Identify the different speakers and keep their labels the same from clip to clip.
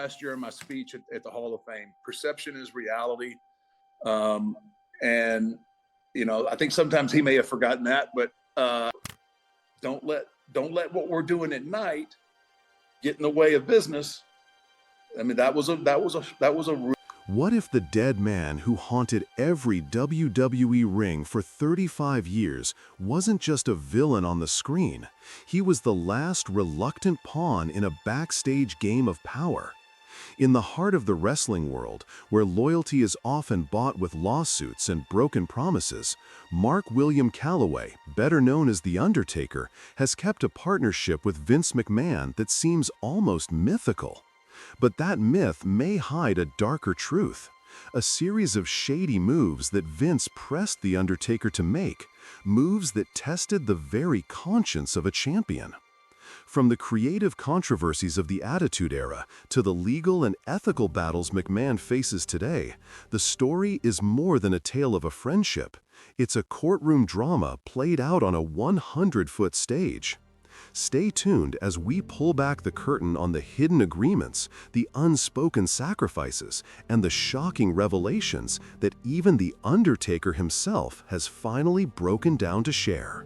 Speaker 1: last year in my speech at the Hall of Fame. Perception is reality. And, you know, I think sometimes he may have forgotten that, but don't let what we're doing at night get in the way of business. I mean, that was a
Speaker 2: What if the dead man who haunted every WWE ring for 35 years wasn't just a villain on the screen? He was the last reluctant pawn in a backstage game of power. In the heart of the wrestling world, where loyalty is often bought with lawsuits and broken promises, Mark William Calloway, better known as The Undertaker, has kept a partnership with Vince McMahon that seems almost mythical. But that myth may hide a darker truth, a series of shady moves that Vince pressed The Undertaker to make, moves that tested the very conscience of a champion. From the creative controversies of the Attitude Era to the legal and ethical battles McMahon faces today, the story is more than a tale of a friendship. It's a courtroom drama played out on a 100-foot stage. Stay tuned as we pull back the curtain on the hidden agreements, the unspoken sacrifices, and the shocking revelations that even The Undertaker himself has finally broken down to share.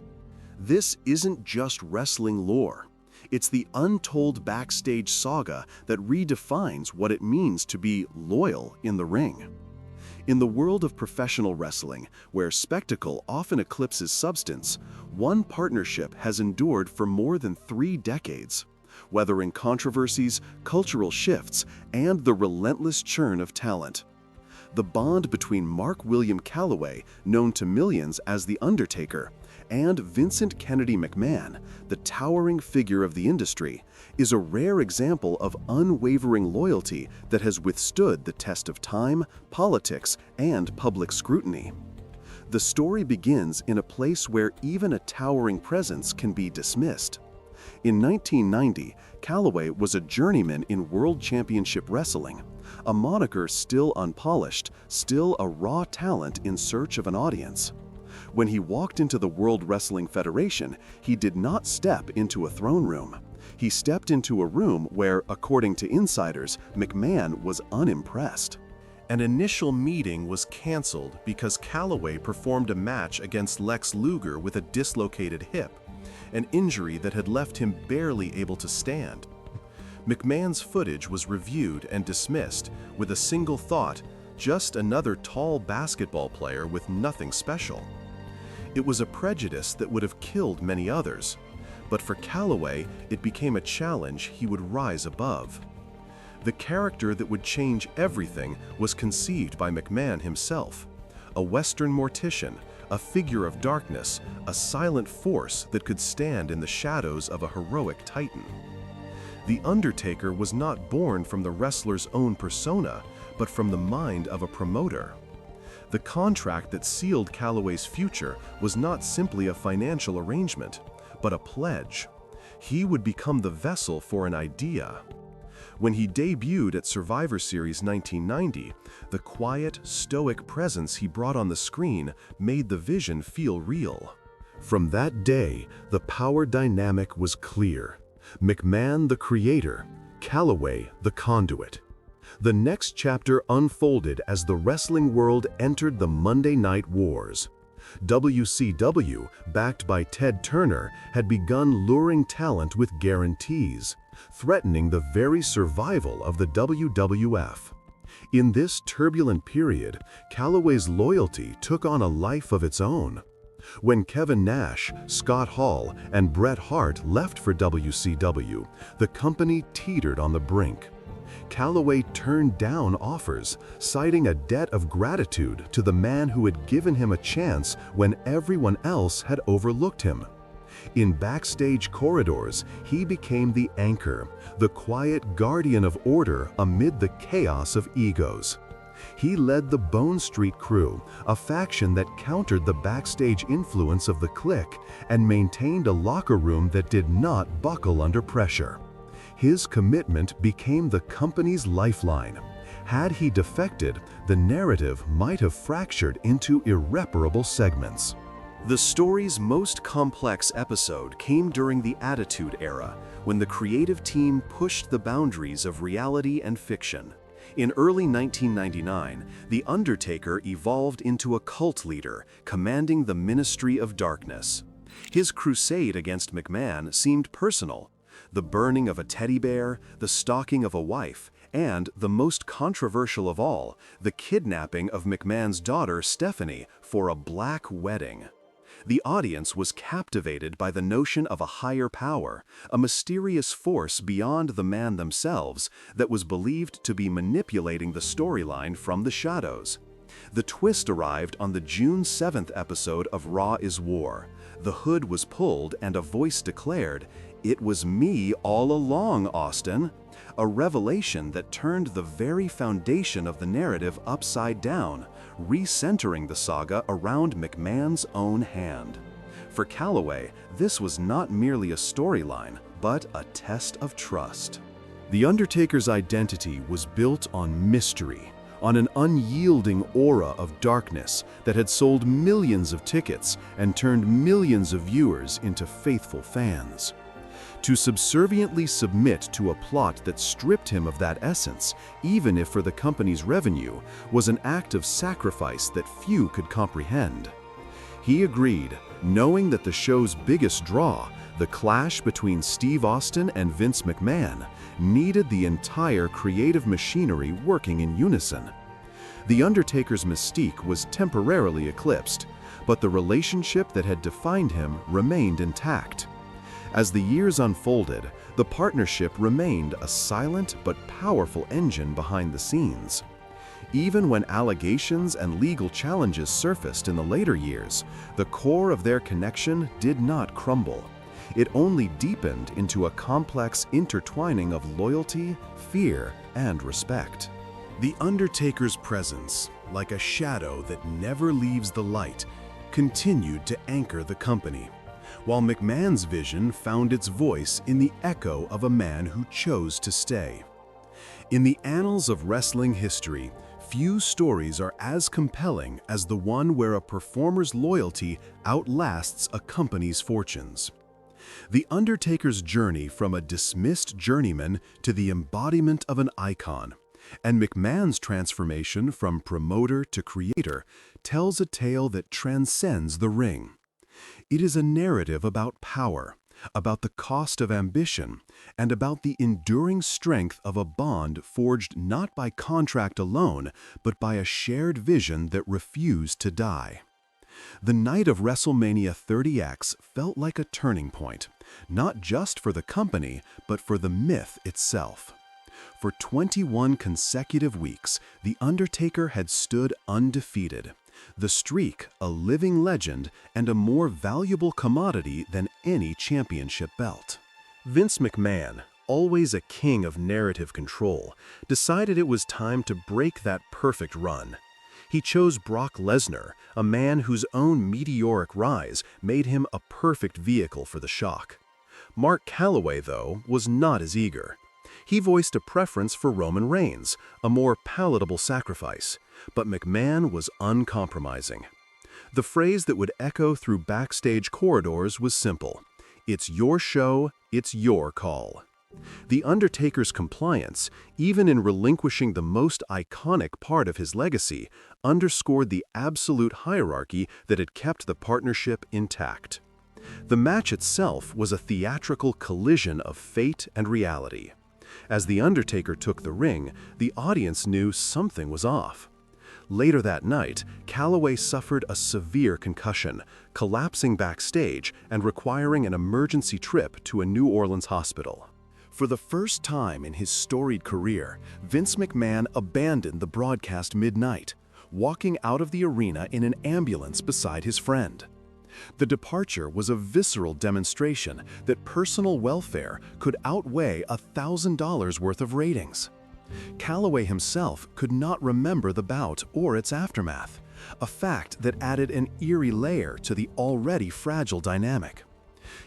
Speaker 2: This isn't just wrestling lore. It's the untold backstage saga that redefines what it means to be loyal in the ring. In the world of professional wrestling, where spectacle often eclipses substance, one partnership has endured for more than 3 decades, weathering controversies, cultural shifts, and the relentless churn of talent. The bond between Mark William Calloway, known to millions as The Undertaker, and Vincent Kennedy McMahon, the towering figure of the industry, is a rare example of unwavering loyalty that has withstood the test of time, politics, and public scrutiny. The story begins in a place where even a towering presence can be dismissed. In 1990, Calloway was a journeyman in World Championship Wrestling, a moniker still unpolished, still a raw talent in search of an audience. When he walked into the World Wrestling Federation, he did not step into a throne room. He stepped into a room where, according to insiders, McMahon was unimpressed. An initial meeting was canceled because Calloway performed a match against Lex Luger with a dislocated hip, an injury that had left him barely able to stand. McMahon's footage was reviewed and dismissed with a single thought: just another tall basketball player with nothing special. It was a prejudice that would have killed many others, but for Calloway, it became a challenge he would rise above. The character that would change everything was conceived by McMahon himself, a Western mortician, a figure of darkness, a silent force that could stand in the shadows of a heroic titan. The Undertaker was not born from the wrestler's own persona, but from the mind of a promoter. The contract that sealed Calloway's future was not simply a financial arrangement, but a pledge. He would become the vessel for an idea. When he debuted at Survivor Series 1990, the quiet, stoic presence he brought on the screen made the vision feel real. From that day, the power dynamic was clear. McMahon the creator, Calloway the conduit. The next chapter unfolded as the wrestling world entered the Monday Night Wars. WCW, backed by Ted Turner, had begun luring talent with guarantees, threatening the very survival of the WWF. In this turbulent period, Calloway's loyalty took on a life of its own. When Kevin Nash, Scott Hall, and Bret Hart left for WCW, the company teetered on the brink. Calloway turned down offers, citing a debt of gratitude to the man who had given him a chance when everyone else had overlooked him. In backstage corridors, he became the anchor, the quiet guardian of order amid the chaos of egos. He led the Bone Street Crew, a faction that countered the backstage influence of the Clique and maintained a locker room that did not buckle under pressure. His commitment became the company's lifeline. Had he defected, the narrative might have fractured into irreparable segments. The story's most complex episode came during the Attitude Era, when the creative team pushed the boundaries of reality and fiction. In early 1999, The Undertaker evolved into a cult leader, commanding the Ministry of Darkness. His crusade against McMahon seemed personal. The burning of a teddy bear, the stalking of a wife, and, the most controversial of all, the kidnapping of McMahon's daughter Stephanie for a black wedding. The audience was captivated by the notion of a higher power, a mysterious force beyond the man themselves that was believed to be manipulating the storyline from the shadows. The twist arrived on the June 7th episode of Raw is War. The hood was pulled and a voice declared, "It was me all along, Austin." A revelation that turned the very foundation of the narrative upside down, recentering the saga around McMahon's own hand. For Calloway, this was not merely a storyline, but a test of trust. The Undertaker's identity was built on mystery, on an unyielding aura of darkness that had sold millions of tickets and turned millions of viewers into faithful fans. To subserviently submit to a plot that stripped him of that essence, even if for the company's revenue, was an act of sacrifice that few could comprehend. He agreed, knowing that the show's biggest draw, the clash between Steve Austin and Vince McMahon, needed the entire creative machinery working in unison. The Undertaker's mystique was temporarily eclipsed, but the relationship that had defined him remained intact. As the years unfolded, the partnership remained a silent but powerful engine behind the scenes. Even when allegations and legal challenges surfaced in the later years, the core of their connection did not crumble. It only deepened into a complex intertwining of loyalty, fear, and respect. The Undertaker's presence, like a shadow that never leaves the light, continued to anchor the company, while McMahon's vision found its voice in the echo of a man who chose to stay. In the annals of wrestling history, few stories are as compelling as the one where a performer's loyalty outlasts a company's fortunes. The Undertaker's journey from a dismissed journeyman to the embodiment of an icon, and McMahon's transformation from promoter to creator, tells a tale that transcends the ring. It is a narrative about power, about the cost of ambition, and about the enduring strength of a bond forged not by contract alone, but by a shared vision that refused to die. The night of WrestleMania 30X felt like a turning point, not just for the company, but for the myth itself. For 21 consecutive weeks, The Undertaker had stood undefeated. The streak, a living legend and a more valuable commodity than any championship belt. Vince McMahon, always a king of narrative control, decided it was time to break that perfect run. He chose Brock Lesnar, a man whose own meteoric rise made him a perfect vehicle for the shock. Mark Calloway, though, was not as eager. He voiced a preference for Roman Reigns, a more palatable sacrifice, but McMahon was uncompromising. The phrase that would echo through backstage corridors was simple: "It's your show, it's your call." The Undertaker's compliance, even in relinquishing the most iconic part of his legacy, underscored the absolute hierarchy that had kept the partnership intact. The match itself was a theatrical collision of fate and reality. As The Undertaker took the ring, the audience knew something was off. Later that night, Calloway suffered a severe concussion, collapsing backstage and requiring an emergency trip to a New Orleans hospital. For the first time in his storied career, Vince McMahon abandoned the broadcast midnight, walking out of the arena in an ambulance beside his friend. The departure was a visceral demonstration that personal welfare could outweigh $1,000 worth of ratings. Calloway himself could not remember the bout or its aftermath, a fact that added an eerie layer to the already fragile dynamic.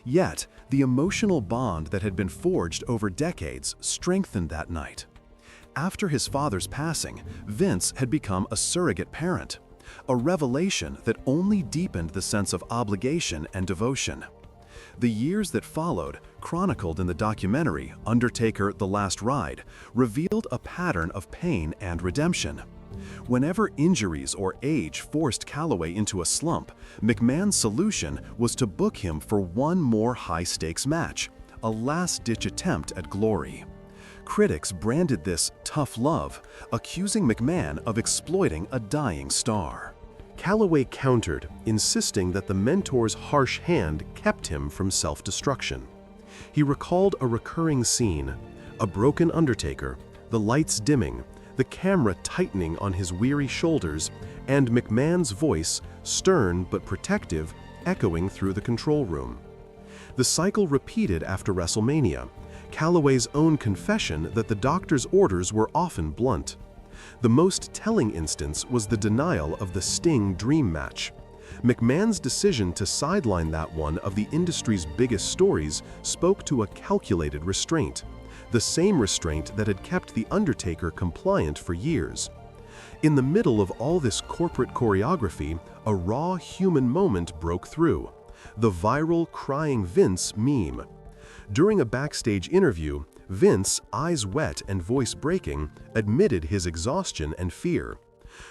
Speaker 2: Yet, the emotional bond that had been forged over decades strengthened that night. After his father's passing, Vince had become a surrogate parent. a revelation that only deepened the sense of obligation and devotion. The years that followed, chronicled in the documentary Undertaker: The Last Ride, revealed a pattern of pain and redemption. Whenever injuries or age forced Calaway into a slump, McMahon's solution was to book him for one more high-stakes match, a last-ditch attempt at glory. Critics branded this tough love, accusing McMahon of exploiting a dying star. Calaway countered, insisting that the mentor's harsh hand kept him from self-destruction. He recalled a recurring scene: a broken Undertaker, the lights dimming, the camera tightening on his weary shoulders, and McMahon's voice, stern but protective, echoing through the control room. The cycle repeated after WrestleMania, Calaway's own confession that the doctor's orders were often blunt. The most telling instance was the denial of the Sting Dream match. McMahon's decision to sideline that one of the industry's biggest stories spoke to a calculated restraint, the same restraint that had kept The Undertaker compliant for years. In the middle of all this corporate choreography, a raw human moment broke through: the viral crying Vince meme. During a backstage interview, Vince, eyes wet and voice breaking, admitted his exhaustion and fear.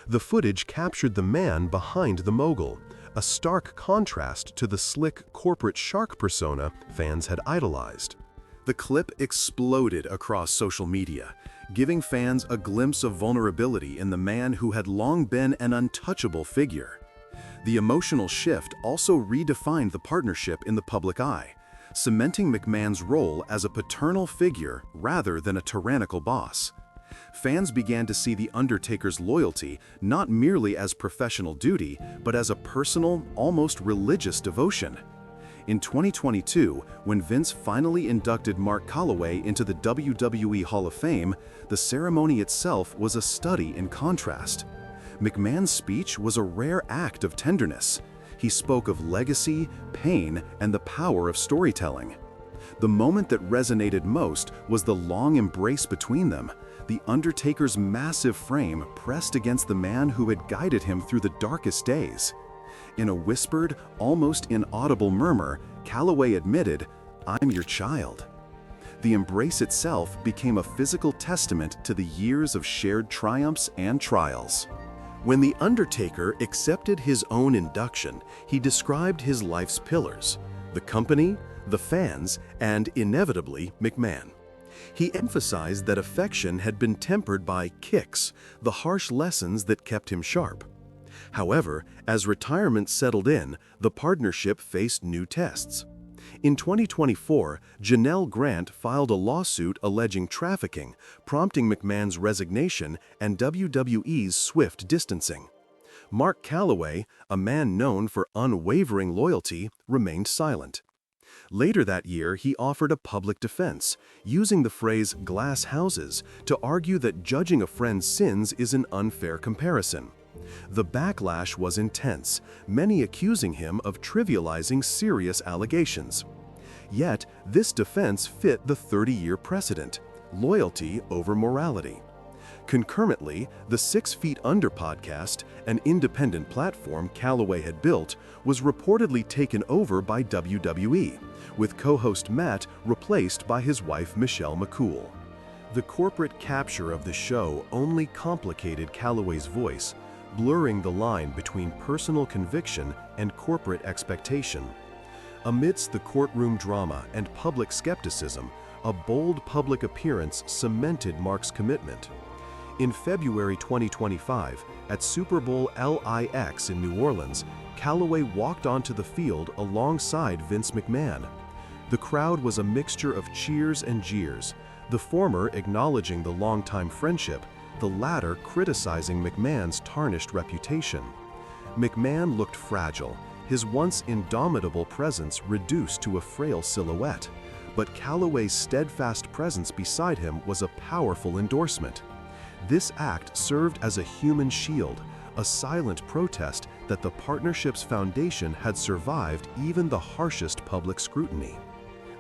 Speaker 2: The footage captured the man behind the mogul, a stark contrast to the slick corporate shark persona fans had idolized. The clip exploded across social media, giving fans a glimpse of vulnerability in the man who had long been an untouchable figure. The emotional shift also redefined the partnership in the public eye, cementing McMahon's role as a paternal figure rather than a tyrannical boss. Fans began to see The Undertaker's loyalty not merely as professional duty, but as a personal, almost religious devotion. In 2022, when Vince finally inducted Mark Calaway into the WWE Hall of Fame, the ceremony itself was a study in contrast. McMahon's speech was a rare act of tenderness. He spoke of legacy, pain, and the power of storytelling. The moment that resonated most was the long embrace between them, The Undertaker's massive frame pressed against the man who had guided him through the darkest days. In a whispered, almost inaudible murmur, Calaway admitted, "I'm your child." The embrace itself became a physical testament to the years of shared triumphs and trials. When The Undertaker accepted his own induction, he described his life's pillars: the company, the fans, and, inevitably, McMahon. He emphasized that affection had been tempered by kicks, the harsh lessons that kept him sharp. However, as retirement settled in, the partnership faced new tests. In 2024, Janelle Grant filed a lawsuit alleging trafficking, prompting McMahon's resignation and WWE's swift distancing. Mark Calaway, a man known for unwavering loyalty, remained silent. Later that year, he offered a public defense, using the phrase "glass houses" to argue that judging a friend's sins is an unfair comparison. The backlash was intense, many accusing him of trivializing serious allegations. Yet, this defense fit the 30-year precedent: loyalty over morality. Concurrently, the 6 Feet Under podcast, an independent platform Calaway had built, was reportedly taken over by WWE, with co-host Matt replaced by his wife Michelle McCool. The corporate capture of the show only complicated Calaway's voice, blurring the line between personal conviction and corporate expectation. Amidst the courtroom drama and public skepticism, a bold public appearance cemented Mark's commitment. In February 2025, at Super Bowl LIX in New Orleans, Calaway walked onto the field alongside Vince McMahon. The crowd was a mixture of cheers and jeers, the former acknowledging the longtime friendship, the latter criticizing McMahon's tarnished reputation. McMahon looked fragile, his once indomitable presence reduced to a frail silhouette, but Calaway's steadfast presence beside him was a powerful endorsement. This act served as a human shield, a silent protest that the partnership's foundation had survived even the harshest public scrutiny.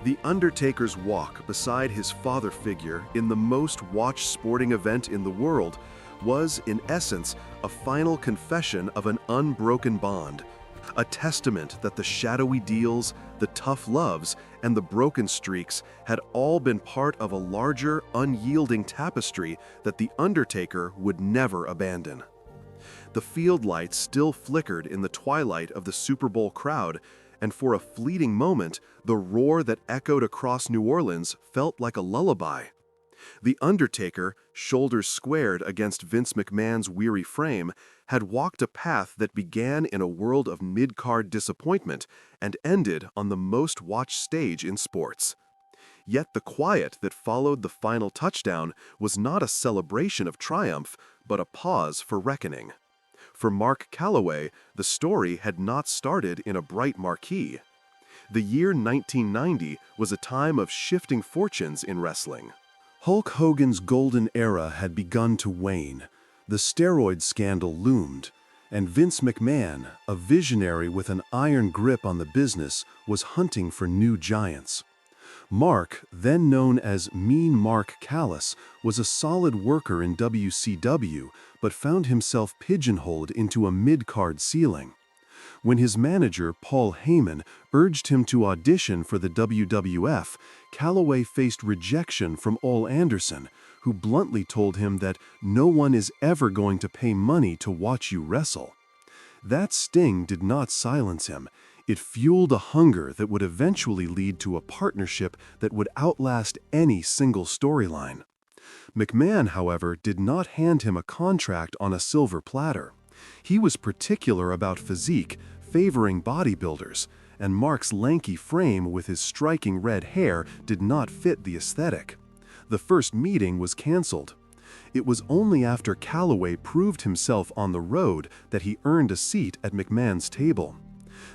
Speaker 2: The Undertaker's walk beside his father figure in the most watched sporting event in the world was, in essence, a final confession of an unbroken bond, a testament that the shadowy deals, the tough loves, and the broken streaks had all been part of a larger, unyielding tapestry that The Undertaker would never abandon. The field lights still flickered in the twilight of the Super Bowl crowd, and for a fleeting moment, the roar that echoed across New Orleans felt like a lullaby. The Undertaker, shoulders squared against Vince McMahon's weary frame, had walked a path that began in a world of mid-card disappointment and ended on the most watched stage in sports. Yet the quiet that followed the final touchdown was not a celebration of triumph, but a pause for reckoning. For Mark Calaway, the story had not started in a bright marquee. The year 1990 was a time of shifting fortunes in wrestling. Hulk Hogan's golden era had begun to wane, the steroid scandal loomed, and Vince McMahon, a visionary with an iron grip on the business, was hunting for new giants. Mark, then known as Mean Mark Callis, was a solid worker in WCW, but found himself pigeonholed into a mid-card ceiling. When his manager, Paul Heyman, urged him to audition for the WWF, Calaway faced rejection from Ole Anderson, who bluntly told him that no one is ever going to pay money to watch you wrestle. That sting did not silence him. It fueled a hunger that would eventually lead to a partnership that would outlast any single storyline. McMahon, however, did not hand him a contract on a silver platter. He was particular about physique, favoring bodybuilders, and Mark's lanky frame with his striking red hair did not fit the aesthetic. The first meeting was canceled. It was only after Calaway proved himself on the road that he earned a seat at McMahon's table.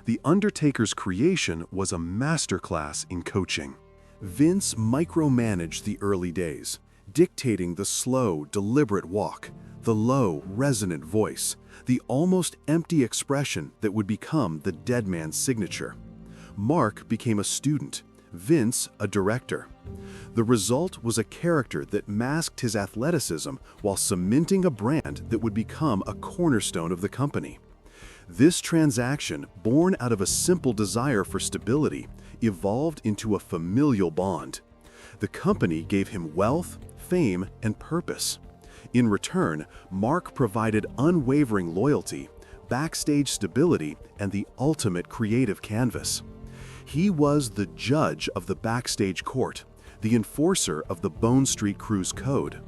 Speaker 2: The Undertaker's creation was a masterclass in coaching. Vince micromanaged the early days, dictating the slow, deliberate walk, the low, resonant voice, the almost empty expression that would become the dead man's signature. Mark became a student, Vince a director. The result was a character that masked his athleticism while cementing a brand that would become a cornerstone of the company. This transaction, born out of a simple desire for stability, evolved into a familial bond. The company gave him wealth, fame, and purpose. In return, Mark provided unwavering loyalty, backstage stability, and the ultimate creative canvas. He was the judge of the backstage court, the enforcer of the Bone Street Crew's code.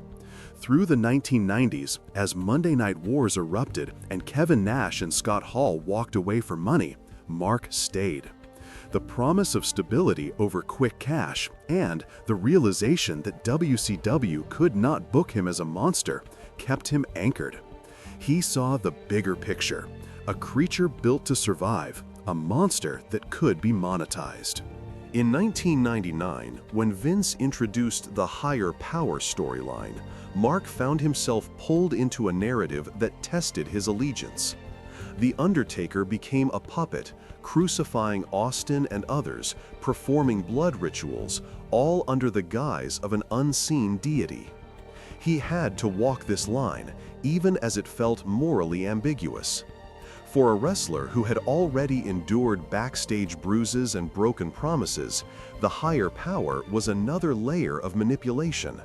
Speaker 2: Through the 1990s, as Monday Night Wars erupted and Kevin Nash and Scott Hall walked away for money, Mark stayed. The promise of stability over quick cash and the realization that WCW could not book him as a monster kept him anchored. He saw the bigger picture, a creature built to survive, a monster that could be monetized. In 1999, when Vince introduced the higher power storyline, Mark found himself pulled into a narrative that tested his allegiance. The Undertaker became a puppet, crucifying Austin and others, performing blood rituals, all under the guise of an unseen deity. He had to walk this line, even as it felt morally ambiguous. For a wrestler who had already endured backstage bruises and broken promises, the higher power was another layer of manipulation.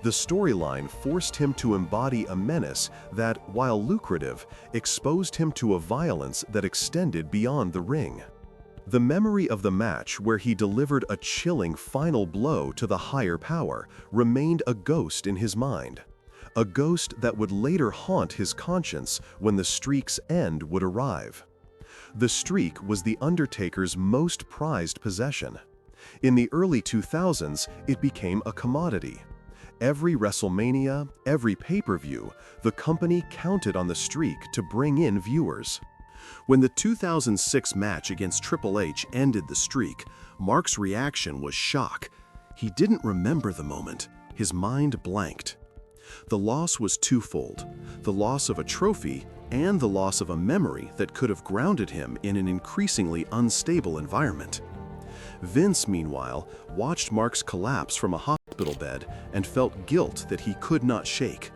Speaker 2: The storyline forced him to embody a menace that, while lucrative, exposed him to a violence that extended beyond the ring. The memory of the match where he delivered a chilling final blow to the higher power remained a ghost in his mind. A ghost that would later haunt his conscience when the streak's end would arrive. The streak was The Undertaker's most prized possession. In the early 2000s, it became a commodity. Every WrestleMania, every pay-per-view, the company counted on the streak to bring in viewers. When the 2006 match against Triple H ended the streak, Mark's reaction was shock. He didn't remember the moment. His mind blanked. The loss was twofold: the loss of a trophy and the loss of a memory that could have grounded him in an increasingly unstable environment. Vince, meanwhile, watched Mark's collapse from a hospital bed and felt guilt that he could not shake.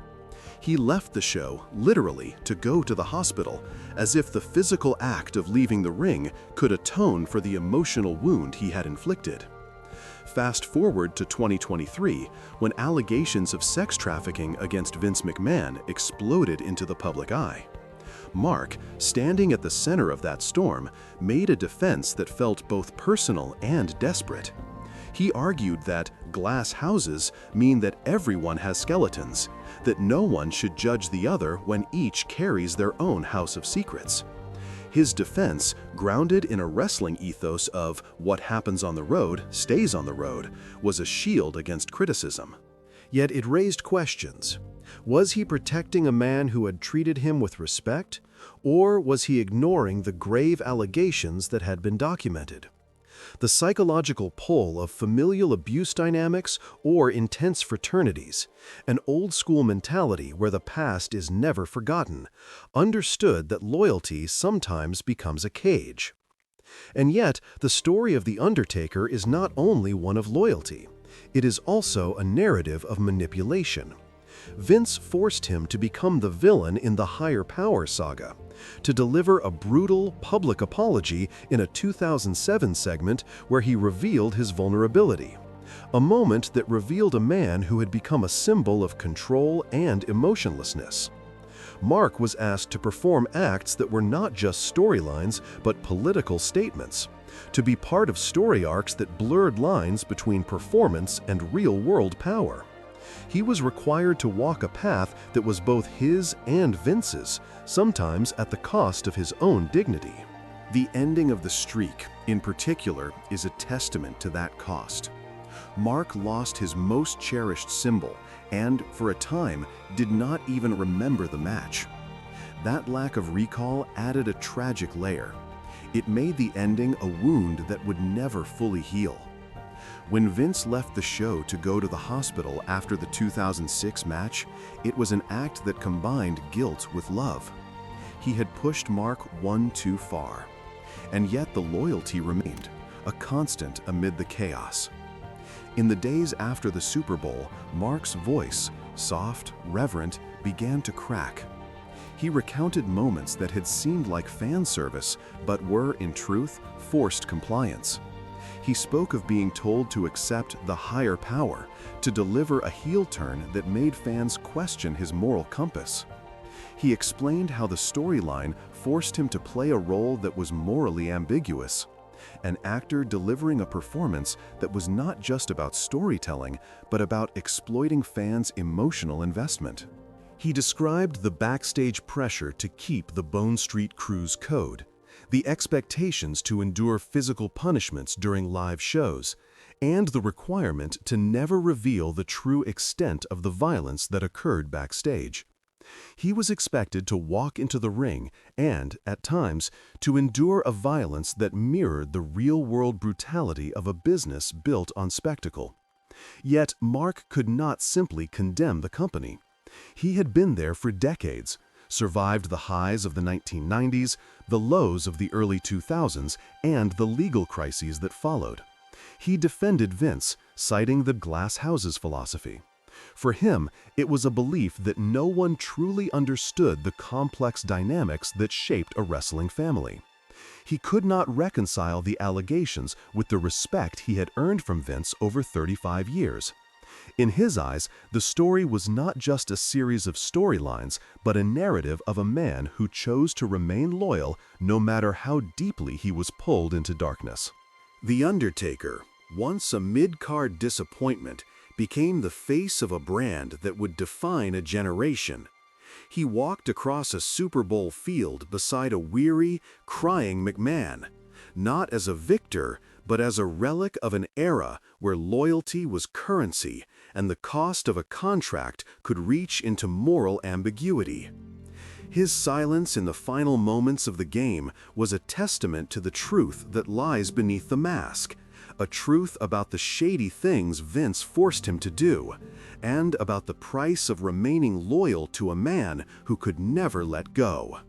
Speaker 2: He left the show, literally, to go to the hospital, as if the physical act of leaving the ring could atone for the emotional wound he had inflicted. Fast forward to 2023, when allegations of sex trafficking against Vince McMahon exploded into the public eye. Mark, standing at the center of that storm, made a defense that felt both personal and desperate. He argued that glass houses mean that everyone has skeletons, that no one should judge the other when each carries their own house of secrets. His defense, grounded in a wrestling ethos of what happens on the road stays on the road, was a shield against criticism. Yet it raised questions. Was he protecting a man who had treated him with respect, or was he ignoring the grave allegations that had been documented? The psychological pull of familial abuse dynamics or intense fraternities, an old-school mentality where the past is never forgotten, understood that loyalty sometimes becomes a cage. And yet, the story of The Undertaker is not only one of loyalty. It is also a narrative of manipulation. Vince forced him to become the villain in the Higher Power saga, to deliver a brutal, public apology in a 2007 segment where he revealed his vulnerability, a moment that revealed a man who had become a symbol of control and emotionlessness. Mark was asked to perform acts that were not just storylines but political statements, to be part of story arcs that blurred lines between performance and real-world power. He was required to walk a path that was both his and Vince's, sometimes at the cost of his own dignity. The ending of the streak, in particular, is a testament to that cost. Mark lost his most cherished symbol and, for a time, did not even remember the match. That lack of recall added a tragic layer. It made the ending a wound that would never fully heal. When Vince left the show to go to the hospital after the 2006 match, it was an act that combined guilt with love. He had pushed Mark one too far, and yet the loyalty remained, a constant amid the chaos. In the days after the Super Bowl, Mark's voice, soft, reverent, began to crack. He recounted moments that had seemed like fan service, but were, in truth, forced compliance. He spoke of being told to accept the higher power, to deliver a heel turn that made fans question his moral compass. He explained how the storyline forced him to play a role that was morally ambiguous, an actor delivering a performance that was not just about storytelling, but about exploiting fans' emotional investment. He described the backstage pressure to keep the Bone Street Crew's code, the expectations to endure physical punishments during live shows, and the requirement to never reveal the true extent of the violence that occurred backstage. He was expected to walk into the ring and, at times, to endure a violence that mirrored the real-world brutality of a business built on spectacle. Yet Mark could not simply condemn the company. He had been there for decades, survived the highs of the 1990s, the lows of the early 2000s, and the legal crises that followed. He defended Vince, citing the glass houses philosophy. For him, it was a belief that no one truly understood the complex dynamics that shaped a wrestling family. He could not reconcile the allegations with the respect he had earned from Vince over 35 years. In his eyes, the story was not just a series of storylines, but a narrative of a man who chose to remain loyal no matter how deeply he was pulled into darkness. The Undertaker, once a mid-card disappointment, became the face of a brand that would define a generation. He walked across a Super Bowl field beside a weary, crying McMahon, not as a victor, but as a relic of an era where loyalty was currency and the cost of a contract could reach into moral ambiguity. His silence in the final moments of the game was a testament to the truth that lies beneath the mask, a truth about the shady things Vince forced him to do, and about the price of remaining loyal to a man who could never let go.